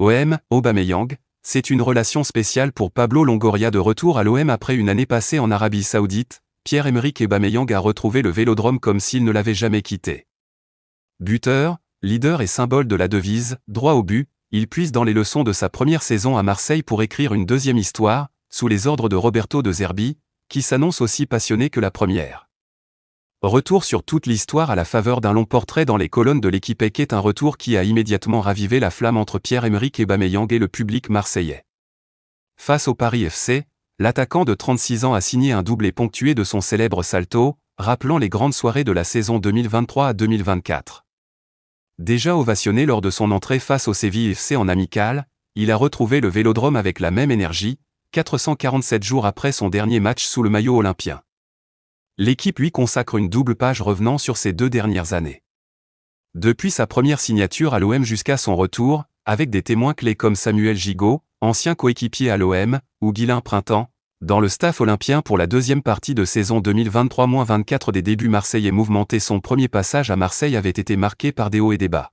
OM, Aubameyang, c'est une relation spéciale pour Pablo Longoria de retour à l'OM après une année passée en Arabie Saoudite. Pierre-Emerick Aubameyang a retrouvé le Vélodrome comme s'il ne l'avait jamais quitté. Buteur, leader et symbole de la devise « droit au but », il puise dans les leçons de sa première saison à Marseille pour écrire une deuxième histoire, sous les ordres de Roberto De Zerbi, qui s'annonce aussi passionné que la première. Retour sur toute l'histoire à la faveur d'un long portrait dans les colonnes de l'Équipe est un retour qui a immédiatement ravivé la flamme entre Pierre-Emerick Aubameyang et le public marseillais. Face au Paris FC, l'attaquant de 36 ans a signé un doublé ponctué de son célèbre salto, rappelant les grandes soirées de la saison 2023 à 2024. Déjà ovationné lors de son entrée face au Séville FC en amical, il a retrouvé le Vélodrome avec la même énergie, 447 jours après son dernier match sous le maillot olympien. L'équipe lui consacre une double page revenant sur ses 2 dernières années. Depuis sa première signature à l'OM jusqu'à son retour, avec des témoins clés comme Samuel Gigot, ancien coéquipier à l'OM, ou Guilain Printemps, dans le staff olympien pour la deuxième partie de saison 2023-24 des débuts marseillais mouvementés, son premier passage à Marseille avait été marqué par des hauts et des bas.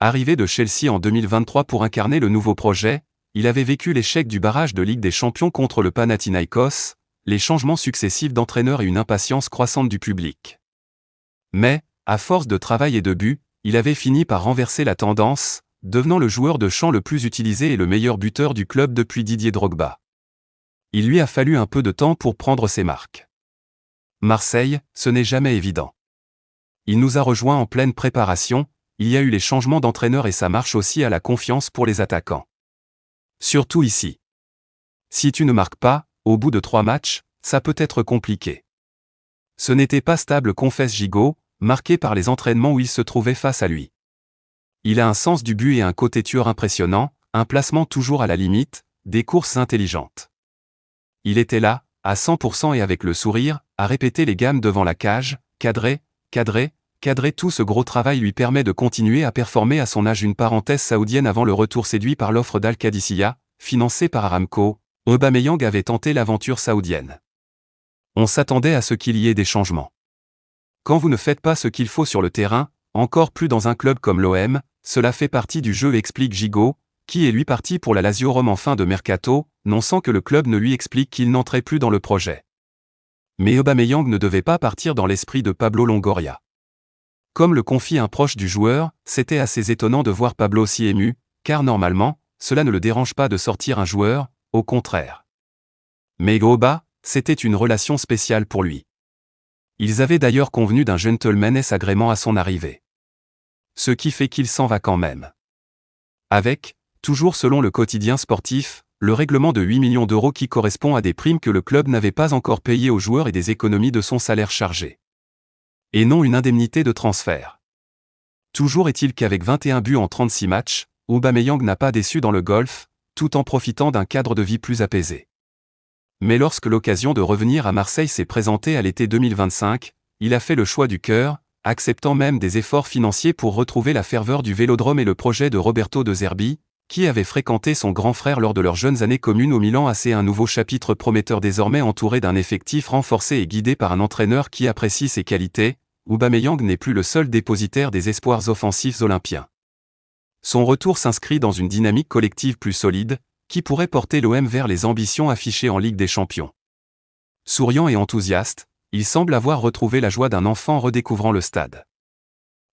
Arrivé de Chelsea en 2023 pour incarner le nouveau projet, il avait vécu l'échec du barrage de Ligue des Champions contre le Panathinaïkos, les changements successifs d'entraîneurs et une impatience croissante du public. Mais, à force de travail et de buts, il avait fini par renverser la tendance, devenant le joueur de champ le plus utilisé et le meilleur buteur du club depuis Didier Drogba. Il lui a fallu un peu de temps pour prendre ses marques. Marseille, ce n'est jamais évident. Il nous a rejoints en pleine préparation, il y a eu les changements d'entraîneur et ça marche aussi à la confiance pour les attaquants. Surtout ici. Si tu ne marques pas, au bout de 3 matchs, ça peut être compliqué. Ce n'était pas stable, confesse Gigot, marqué par les entraînements où il se trouvait face à lui. Il a un sens du but et un côté tueur impressionnant, un placement toujours à la limite, des courses intelligentes. Il était là, à 100% et avec le sourire, à répéter les gammes devant la cage, cadrer, cadrer, cadrer. Tout ce gros travail lui permet de continuer à performer à son âge. Une parenthèse saoudienne avant le retour. Séduit par l'offre d'Al Qadisiyah, financée par Aramco, Aubameyang avait tenté l'aventure saoudienne. On s'attendait à ce qu'il y ait des changements. Quand vous ne faites pas ce qu'il faut sur le terrain, encore plus dans un club comme l'OM, cela fait partie du jeu, explique Gigot, qui est lui parti pour la Lazio Rome en fin de mercato, non sans que le club ne lui explique qu'il n'entrait plus dans le projet. Mais Aubameyang ne devait pas partir dans l'esprit de Pablo Longoria. Comme le confie un proche du joueur, c'était assez étonnant de voir Pablo si ému, car normalement, cela ne le dérange pas de sortir un joueur, au contraire. Mais Oba, c'était une relation spéciale pour lui. Ils avaient d'ailleurs convenu d'un gentleman's agreement à son arrivée. Ce qui fait qu'il s'en va quand même. Avec, toujours selon le quotidien sportif, le règlement de 8 millions d'euros qui correspond à des primes que le club n'avait pas encore payées aux joueurs et des économies de son salaire chargé. Et non une indemnité de transfert. Toujours est-il qu'avec 21 buts en 36 matchs, Aubameyang n'a pas déçu dans le golf, tout en profitant d'un cadre de vie plus apaisé. Mais lorsque l'occasion de revenir à Marseille s'est présentée à l'été 2025, il a fait le choix du cœur, acceptant même des efforts financiers pour retrouver la ferveur du Vélodrome et le projet de Roberto De Zerbi, qui avait fréquenté son grand frère lors de leurs jeunes années communes au Milan AC. Un nouveau chapitre prometteur désormais entouré d'un effectif renforcé et guidé par un entraîneur qui apprécie ses qualités. Aubameyang n'est plus le seul dépositaire des espoirs offensifs olympiens. Son retour s'inscrit dans une dynamique collective plus solide, qui pourrait porter l'OM vers les ambitions affichées en Ligue des Champions. Souriant et enthousiaste, il semble avoir retrouvé la joie d'un enfant redécouvrant le stade.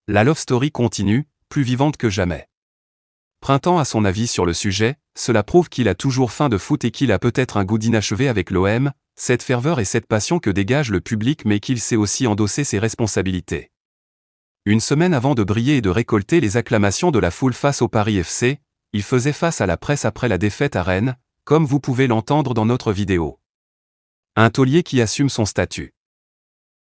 La love story continue, plus vivante que jamais. Printemps a son avis sur le sujet, cela prouve qu'il a toujours faim de foot et qu'il a peut-être un goût d'inachevé avec l'OM, cette ferveur et cette passion que dégage le public, mais qu'il sait aussi endosser ses responsabilités. Une semaine avant de briller et de récolter les acclamations de la foule face au Paris FC, il faisait face à la presse après la défaite à Rennes, comme vous pouvez l'entendre dans notre vidéo. Un taulier qui assume son statut.